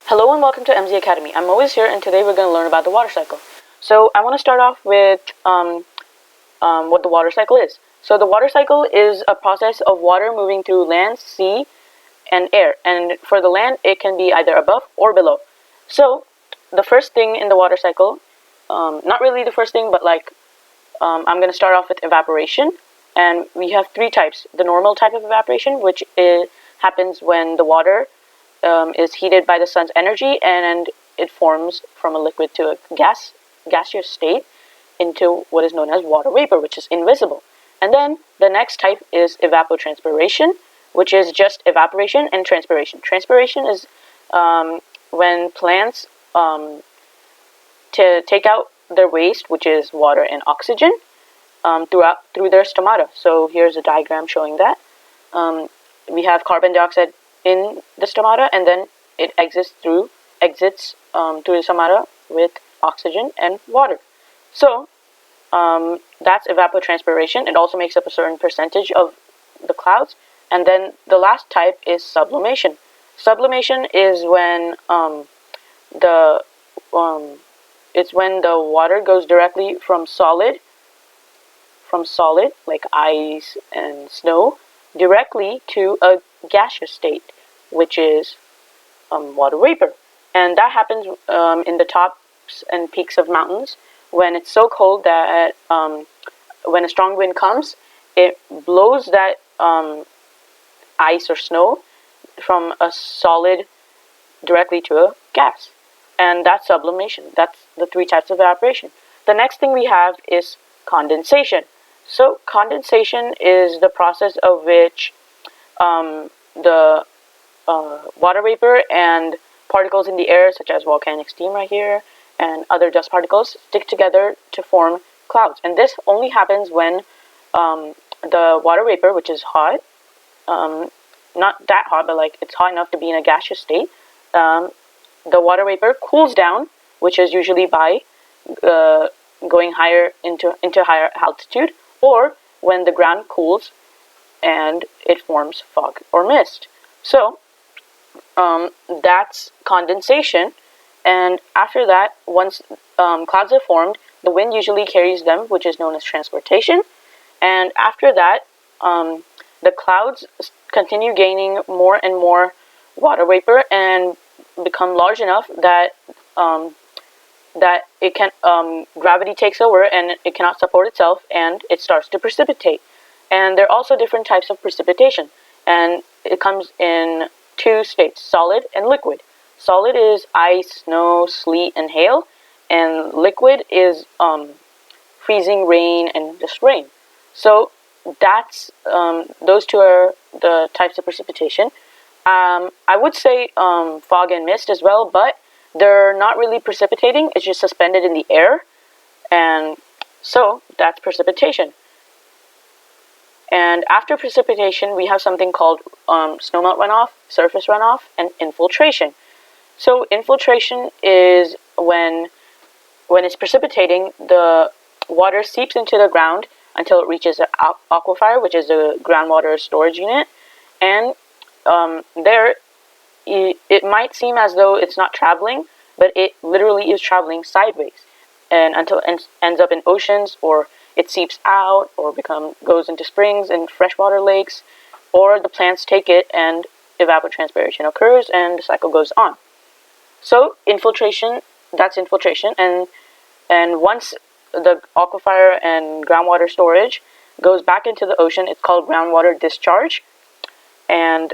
Hello and welcome to MZ Academy. I'm Moiz here, and today we're going to learn about the water cycle. So I want to start off with what the water cycle is. So the water cycle is a process of water moving through land, sea, and air. And for the land, it can be either above or below. So the first thing in the water cycle, not really the first thing, but I'm going to start off with evaporation. And we have three types. The normal type of evaporation, which happens when the water is heated by the sun's energy and it forms from a liquid to a gaseous state into what is known as water vapor, which is invisible. And then the next type is evapotranspiration, which is just evaporation and transpiration. Transpiration is when plants to take out their waste, which is water and oxygen, through their stomata. So here's a diagram showing that. We have carbon dioxide in the stomata, and then it exits through the stomata with oxygen and water. So that's evapotranspiration. It also makes up a certain percentage of the clouds. And then the last type is sublimation. Sublimation is when it's when the water goes directly from solid like ice and snow directly to a gaseous state, which is water vapor. And that happens in the tops and peaks of mountains when it's so cold that when a strong wind comes, it blows that ice or snow from a solid directly to a gas. And that's sublimation. That's the three types of evaporation. The next thing we have is condensation. So condensation is the process of which the water vapor and particles in the air, such as volcanic steam right here, and other dust particles, stick together to form clouds. And this only happens when the water vapor, which is hot, not that hot, but it's hot enough to be in a gaseous state, the water vapor cools down, which is usually by going higher into higher altitude, or when the ground cools and it forms fog or mist. So that's condensation. And after that, once clouds are formed, the wind usually carries them, which is known as transportation. And after that, the clouds continue gaining more and more water vapor and become large enough that it can gravity takes over and it cannot support itself, and it starts to precipitate. And there are also different types of precipitation, and it comes in two states: solid and liquid. Solid is ice, snow, sleet, and hail, and liquid is freezing rain and just rain. So that's those two are the types of precipitation. I would say fog and mist as well, but they're not really precipitating. It's just suspended in the air, and so that's precipitation. And after precipitation, we have something called snowmelt runoff, surface runoff, and infiltration. So infiltration is when it's precipitating, the water seeps into the ground until it reaches an aquifer, which is a groundwater storage unit. And there, it might seem as though it's not traveling, but it literally is traveling sideways, and until it ends up in oceans, or it seeps out, or goes into springs and freshwater lakes, or the plants take it and evapotranspiration occurs and the cycle goes on. So infiltration, that's infiltration, and once the aquifer and groundwater storage goes back into the ocean, it's called groundwater discharge, and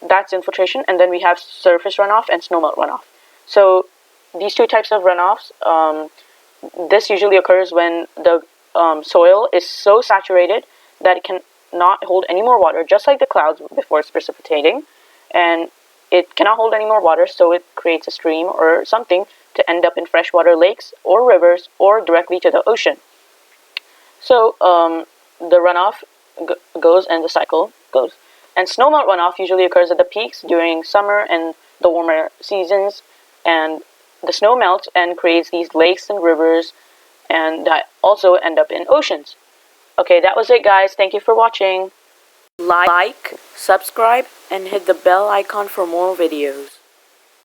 that's infiltration. And then we have surface runoff and snowmelt runoff. So these two types of runoffs, this usually occurs when the soil is so saturated that it can not hold any more water, just like the clouds before it's precipitating, and it cannot hold any more water, so it creates a stream or something to end up in freshwater lakes or rivers or directly to the ocean. So the runoff goes and the cycle goes. And snowmelt runoff usually occurs at the peaks during summer and the warmer seasons, and the snow melts and creates these lakes and rivers, and that also end up in oceans. Okay, that was it, guys. Thank you for watching. Like, subscribe, and hit the bell icon for more videos.